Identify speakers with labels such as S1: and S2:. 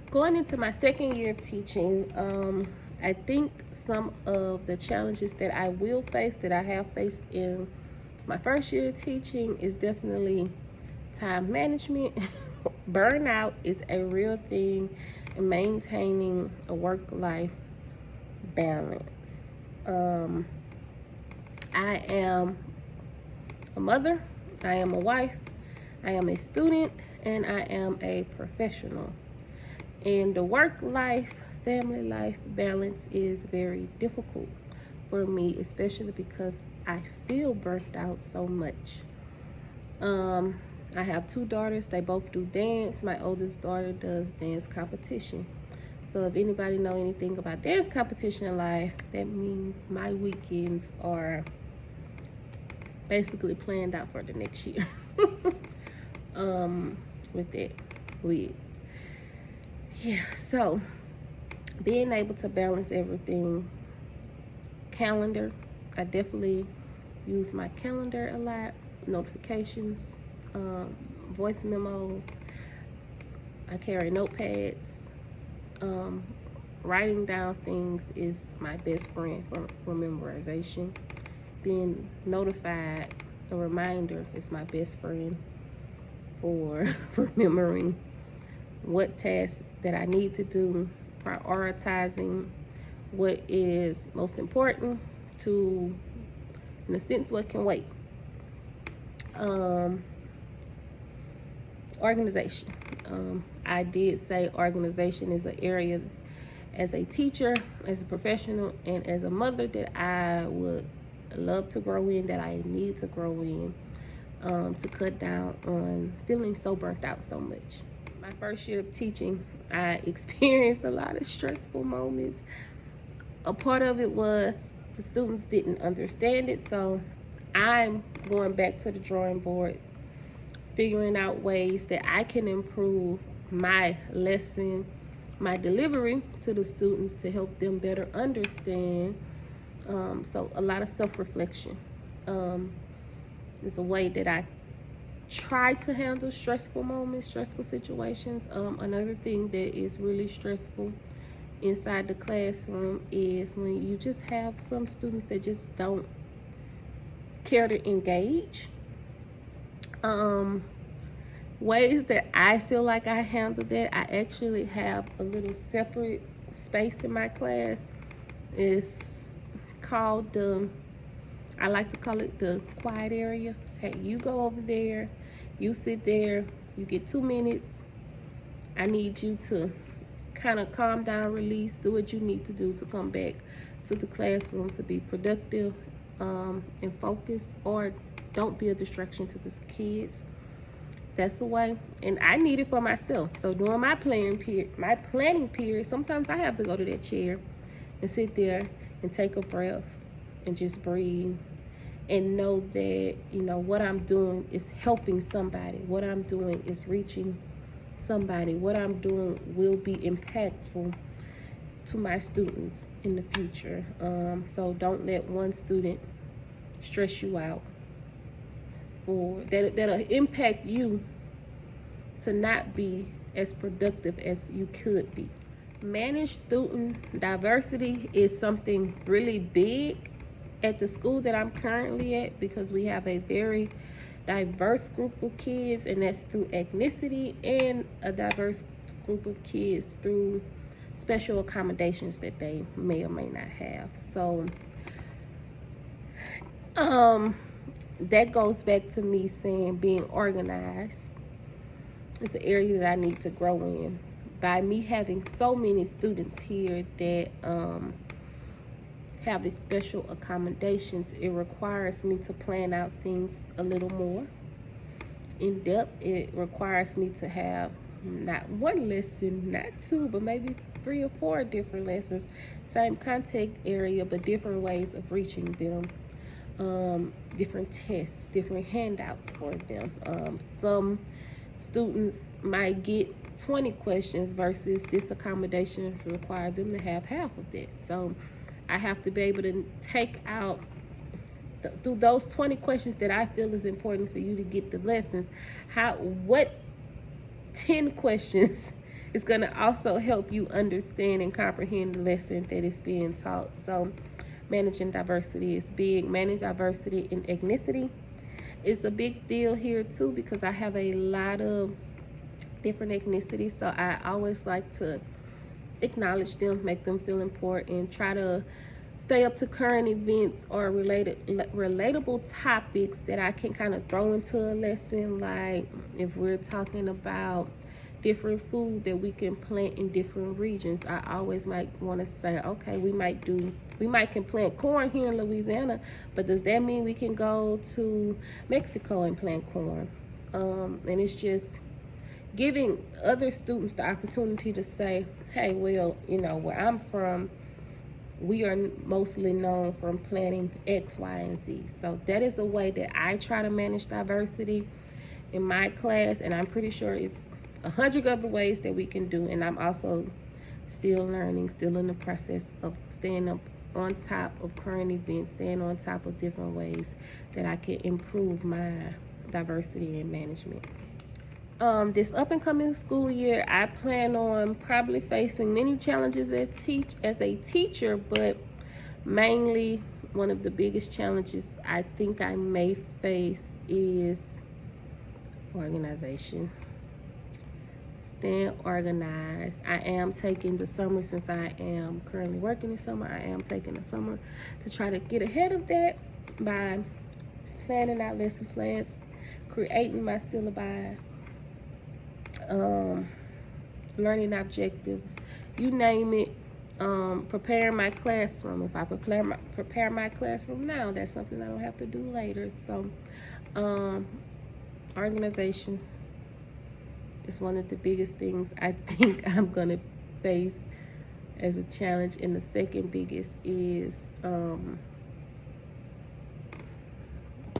S1: Going into my second year of teaching, I think some of the challenges that I will face, that I have faced in my first year of teaching, is definitely time management. Burnout is a real thing, and maintaining a work-life balance. I am a mother, I am a wife, I am a student, and I am a professional. And the work-life, family life balance is very difficult for me, especially because I feel burnt out so much. I have two daughters. They both do dance. My oldest daughter does dance competition. So if anybody know anything about dance competition in life, that means my weekends are basically planned out for the next year. With that, so being able to balance everything. Calendar, I definitely use my calendar a lot. Notifications, voice memos. I carry notepads. Writing down things is my best friend for memorization. Being notified, a reminder, is my best friend for remembering what tasks that I need to do, prioritizing what is most important to, in a sense, what can wait. Organization. I did say organization is an area as a teacher, as a professional, and as a mother that I would love to grow in, that I need to grow in, to cut down on feeling so burnt out so much. My first year of teaching, I experienced a lot of stressful moments. A part of it was the students didn't understand it, so I'm going back to the drawing board, figuring out ways that I can improve my lesson, my delivery to the students to help them better understand. So a lot of self-reflection is a way that I try to handle stressful moments, stressful situations. Another thing that is really stressful inside the classroom is when you just have some students that just don't care to engage. Ways that I feel like I handle that, I actually have a little separate space in my class. It's called I like to call it the quiet area. Hey, you go over there, you sit there, you get 2 minutes. I need you to kind of calm down, release, do what you need to do to come back to the classroom to be productive and focused, or don't be a distraction to the kids. That's the way. And I need it for myself. So during my planning period, sometimes I have to go to that chair and sit there and take a breath and just breathe and know that, what I'm doing is helping somebody. What I'm doing is reaching somebody. What I'm doing will be impactful to my students in the future. So don't let one student stress you out, or that'll impact you to not be as productive as you could be. Manage student diversity is something really big at the school that I'm currently at, because we have a very diverse group of kids, and that's through ethnicity, and a diverse group of kids through special accommodations that they may or may not have. So that goes back to me saying being organized is an area that I need to grow in. By me having so many students here that have these special accommodations, it requires me to plan out things a little more in depth. It requires me to have not one lesson, not two, but maybe 3 or 4 different lessons, same contact area, but different ways of reaching them. Different tests, different handouts for them. Some students might get 20 questions versus this accommodation require them to have half of that. So I have to be able to take out through those 20 questions that I feel is important for you to get the lessons. What 10 questions it's going to also help you understand and comprehend the lesson that is being taught. So managing diversity is big. Manage diversity in ethnicity is a big deal here too, because I have a lot of different ethnicities. So I always like to acknowledge them, make them feel important, try to stay up to current events or relatable topics that I can kind of throw into a lesson. Like if we're talking about different food that we can plant in different regions, I always might want to say, okay, we might can plant corn here in Louisiana, but does that mean we can go to Mexico and plant corn? And it's just giving other students the opportunity to say, hey, well, you know, where I'm from, we are mostly known for planting X, Y, and Z. So that is a way that I try to manage diversity in my class, and I'm pretty sure it's 100 other ways that we can do. And I'm also still learning, still in the process of staying up on top of current events, staying on top of different ways that I can improve my diversity and management. This up and coming school year, I plan on probably facing many challenges as a teacher, but mainly one of the biggest challenges I think I may face is organization. Staying organized. I am taking the summer, since I am currently working this summer, I am taking the summer to try to get ahead of that by planning out lesson plans, creating my syllabi, learning objectives, you name it. Preparing my classroom. If I prepare my classroom now, that's something I don't have to do later. So organization is one of the biggest things I think I'm gonna face as a challenge, and the second biggest is